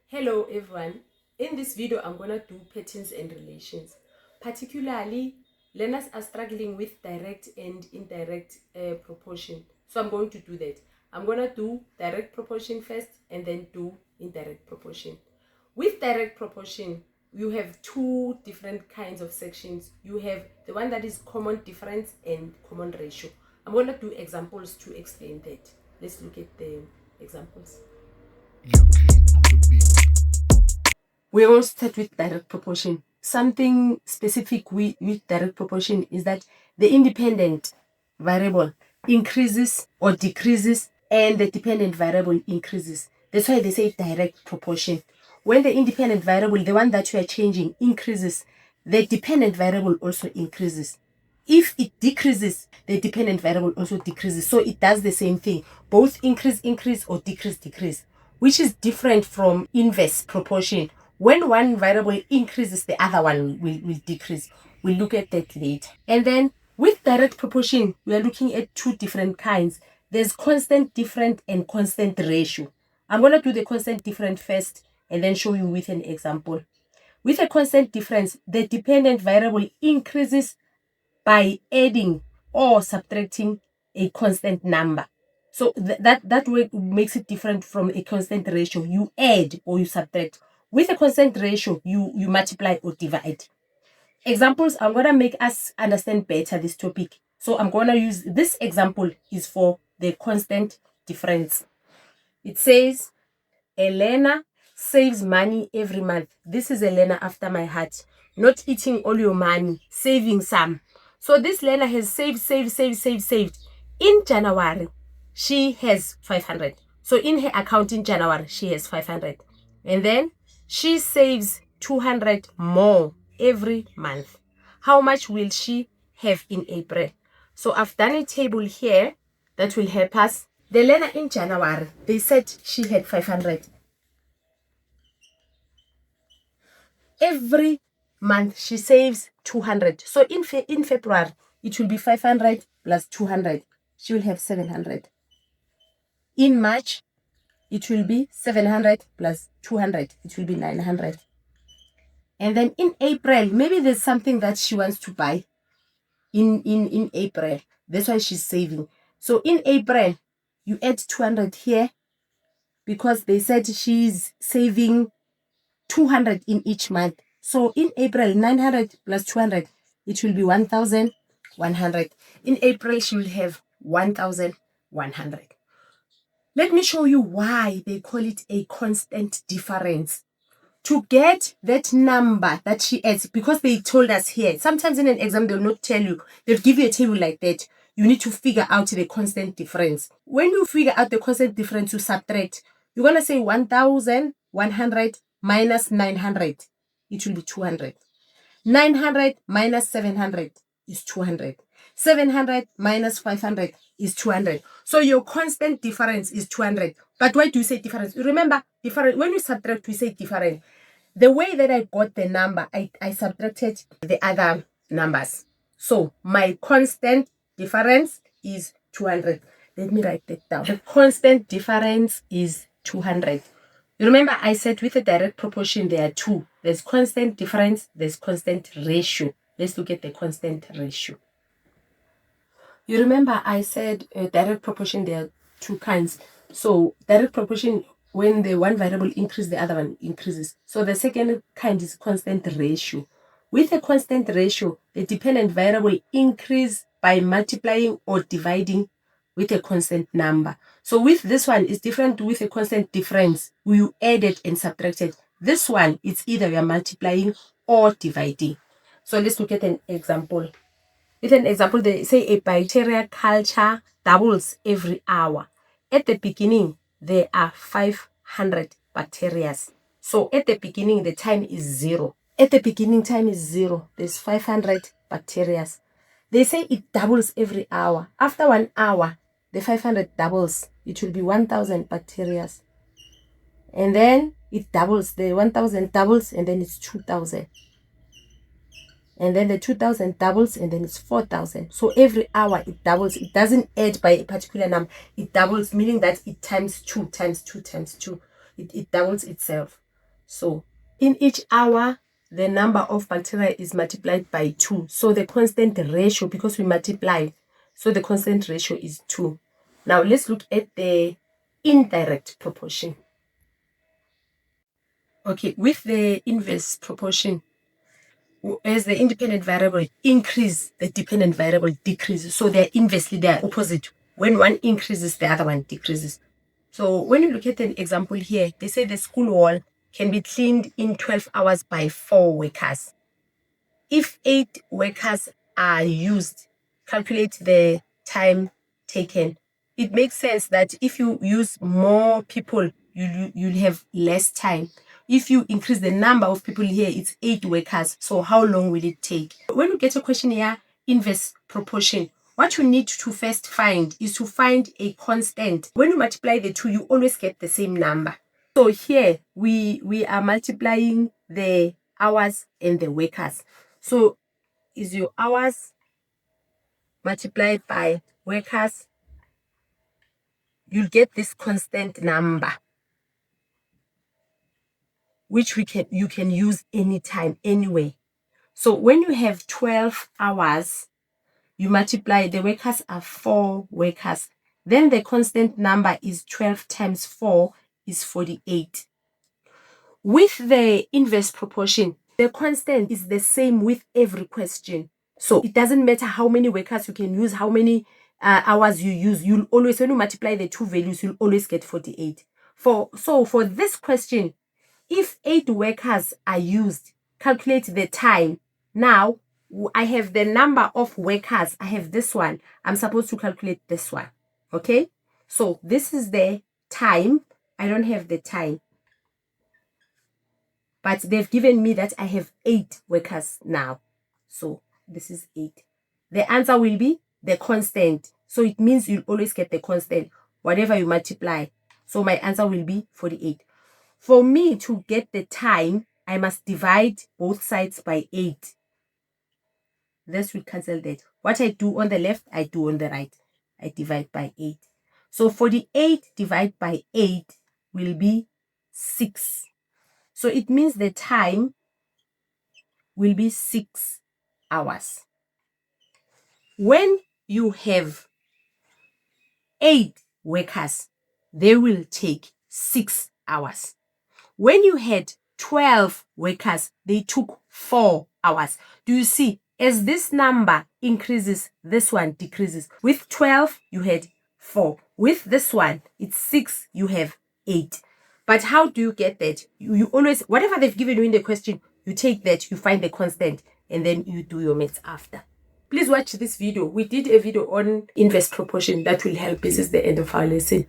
Hello everyone. In this video, I'm going to do patterns and relations. Particularly, learners are struggling with direct and indirect proportion. So I'm going to do that. I'm going to do direct proportion first and then do indirect proportion. With direct proportion, you have two different kinds of sections. You have the one that is common difference and common ratio. I'm going to do examples to explain that. Let's look at the examples. We're going to start with direct proportion. Something specific with direct proportion is that the independent variable increases or decreases and the dependent variable increases. That's why they say direct proportion. When the independent variable, the one that you are changing, increases, the dependent variable also increases. If it decreases, the dependent variable also decreases. So it does the same thing. Both increase or decrease, which is different from inverse proportion. When one variable increases, the other one will decrease. We'll look at that later. And then with direct proportion, we are looking at two different kinds. There's constant different and constant ratio. I'm going to do the constant different first and then show you with an example. With a constant difference, the dependent variable increases by adding or subtracting a constant number. So that way makes it different from a constant ratio. You add or you subtract. With a constant ratio, you multiply or divide. Examples, I'm going to make us understand better this topic. So I'm going to use this example is for the constant difference. It says, a learner saves money every month. This is a learner after my heart. Not eating all your money, saving some. So this learner has saved. In January, she has 500. So in her account in January, she has 500. And then she saves 200 more every month. How much will she have in April? So I've done a table here that will help us. The learner in January, they said she had 500. Every month she saves 200. So in February, it will be 500 plus 200. She will have 700. In March, it will be 700 plus 200. It will be 900. And then in April, maybe there's something that she wants to buy in April. That's why she's saving. So in April, you add 200 here because they said she's saving 200 in each month. So in April, 900 plus 200, it will be 1,100. In April, she will have 1,100. Let me show you why they call it a constant difference. To get that number that she adds, because they told us here, sometimes in an exam, they'll not tell you, they'll give you a table like that. You need to figure out the constant difference. When you figure out the constant difference, you subtract. You're going to say 1,100 minus 900. It will be 200. 900 minus 700 is 200. 700 minus 500 is 200. So your constant difference is 200. But why do you say difference? Remember, different. When you subtract, we say different. The way that I got the number, I subtracted the other numbers. So my constant difference is 200. Let me write that down. The constant difference is 200. You remember I said with a direct proportion, there are two. There's constant difference, there's constant ratio. Let's look at the constant ratio. You remember I said direct proportion, there are two kinds. So direct proportion, when the one variable increases, the other one increases. So the second kind is constant ratio. With a constant ratio, the dependent variable increase by multiplying or dividing with a constant number. So with this one, it's different with a constant difference. You added and subtracted. This one, it's either you're multiplying or dividing. So let's look at an example. With an example, they say a bacteria culture doubles every hour. At the beginning, there are 500 bacteria. So at the beginning, the time is 0. At the beginning, time is 0. There's 500 bacteria. They say it doubles every hour. After 1 hour, the 500 doubles. It will be 1,000 bacteria. And then it doubles. The 1,000 doubles, and then it's 2,000. And then the 2,000 doubles, and then it's 4,000. So every hour it doubles. It doesn't add by a particular number. It doubles, meaning that it times 2 times 2 times 2. It doubles itself. So in each hour, the number of bacteria is multiplied by 2. So the constant ratio, because we multiply, so the constant ratio is 2. Now let's look at the indirect proportion. Okay, with the inverse proportion, as the independent variable increase, the dependent variable decreases. So they're inversely, they're opposite. When one increases, the other one decreases. So when you look at an example here, they say the school wall can be cleaned in 12 hours by 4 workers. If 8 workers are used, calculate the time taken. It makes sense that if you use more people, you'll have less time. If you increase the number of people here, it's 8 workers. So how long will it take? When you get a question here, inverse proportion, what you need to first find is to find a constant. When you multiply the two, you always get the same number. So here we are multiplying the hours and the workers. So is your hours multiplied by workers, you'll get this constant number, which you can use anytime, anyway. So when you have 12 hours, you multiply, the workers are 4 workers. Then the constant number is 12 times 4 is 48. With the inverse proportion, the constant is the same with every question. So it doesn't matter how many workers you can use, how many hours you use. You'll always, when you multiply the two values, you'll always get 48. So for this question, if 8 workers are used, calculate the time. Now, I have the number of workers. I have this one. I'm supposed to calculate this one. Okay? So this is the time. I don't have the time. But they've given me that I have 8 workers now. So this is 8. The answer will be the constant. So it means you'll always get the constant, whatever you multiply. So my answer will be 48. For me to get the time, I must divide both sides by 8. This will cancel that. What I do on the left, I do on the right. I divide by 8. So 48 divided by 8 will be 6. So it means the time will be 6 hours. When you have 8 workers, they will take 6 hours. When you had 12 workers, they took 4 hours. Do you see? As this number increases, this one decreases. With 12, you had 4. With this one, it's 6, you have 8. But how do you get that? You always, whatever they've given you in the question, you take that, you find the constant, and then you do your maths after. Please watch this video. We did a video on inverse proportion that will help. This is the end of our lesson.